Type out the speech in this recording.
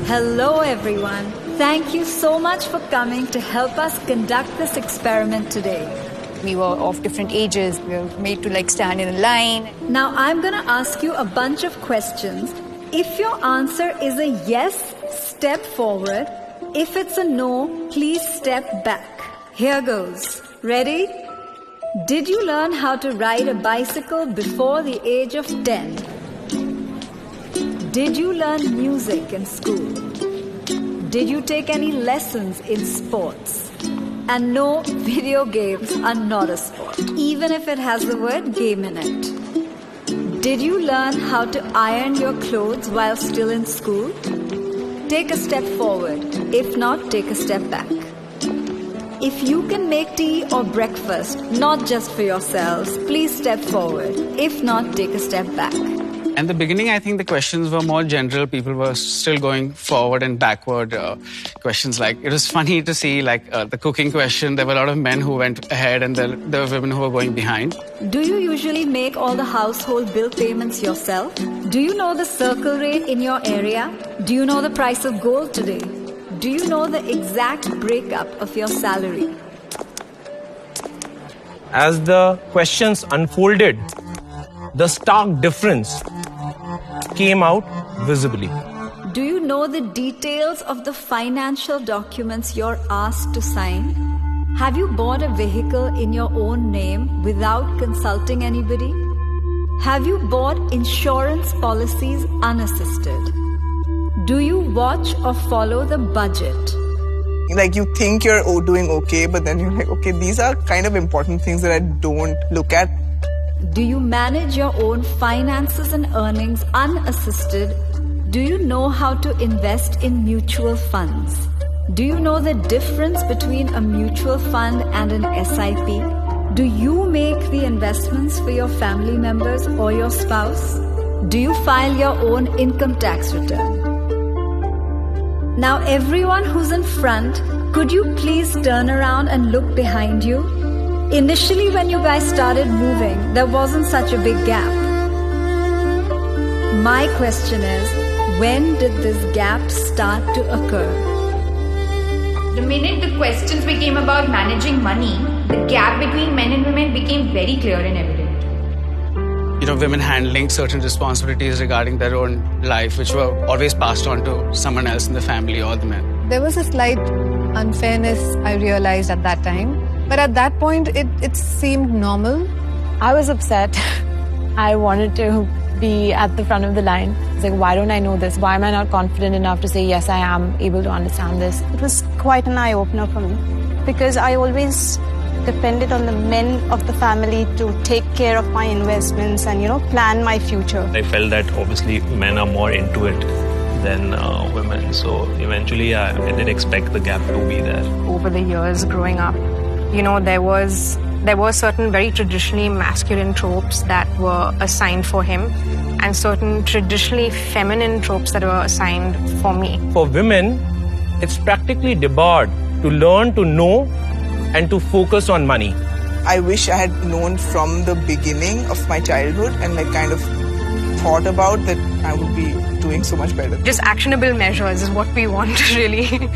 Hello everyone. Thank you so much for coming to help us conduct this experiment today. We were of different ages. We were made to stand in a line. Now I'm going to ask you a bunch of questions. If your answer is a yes, step forward. If it's a no, please step back. Here goes. Ready? Did you learn how to ride a bicycle before the age of 10? Did you learn music in school? Did you take any lessons in sports? And no, video games are not a sport, even if it has the word game in it. Did you learn how to iron your clothes while still in school? Take a step forward. If not, take a step back. If you can make tea or breakfast, not just for yourselves, please step forward. If not, take a step back. In the beginning, I think the questions were more general. People were still going forward and backward. Questions like, it was funny to see the cooking question. There were a lot of men who went ahead and there were women who were going behind. Do you usually make all the household bill payments yourself? Do you know the circle rate in your area? Do you know the price of gold today? Do you know the exact breakup of your salary? As the questions unfolded, the stark difference came out visibly. Do you know the details of the financial documents you're asked to sign? Have you bought a vehicle in your own name without consulting anybody? Have you bought insurance policies unassisted? Do you watch or follow the budget? You think you're doing okay, but then you're like, okay, these are kind of important things that I don't look at. Do you manage your own finances and earnings unassisted? Do you know how to invest in mutual funds? Do you know the difference between a mutual fund and an SIP? Do you make the investments for your family members or your spouse? Do you file your own income tax return? Now everyone who's in front, could you please turn around and look behind you? Initially when you guys started moving, there wasn't such a big gap. My question is, when did this gap start to occur? The minute the questions became about managing money, the gap between men and women became very clear and evident. Women handling certain responsibilities regarding their own life, which were always passed on to someone else in the family or the men. There was a slight unfairness I realized at that time. But at that point, it seemed normal. I was upset. I wanted to be at the front of the line. It's like, why don't I know this? Why am I not confident enough to say, yes, I am able to understand this? It was quite an eye-opener for me because I always depended on the men of the family to take care of my investments and, plan my future. I felt that obviously men are more into it than women. So eventually I did expect the gap to be there. Over the years growing up, there were certain very traditionally masculine tropes that were assigned for him and certain traditionally feminine tropes that were assigned for me. For women, it's practically debarred to learn to know and to focus on money. I wish I had known from the beginning of my childhood and kind of thought about that I would be doing so much better. Just actionable measures is what we want, really.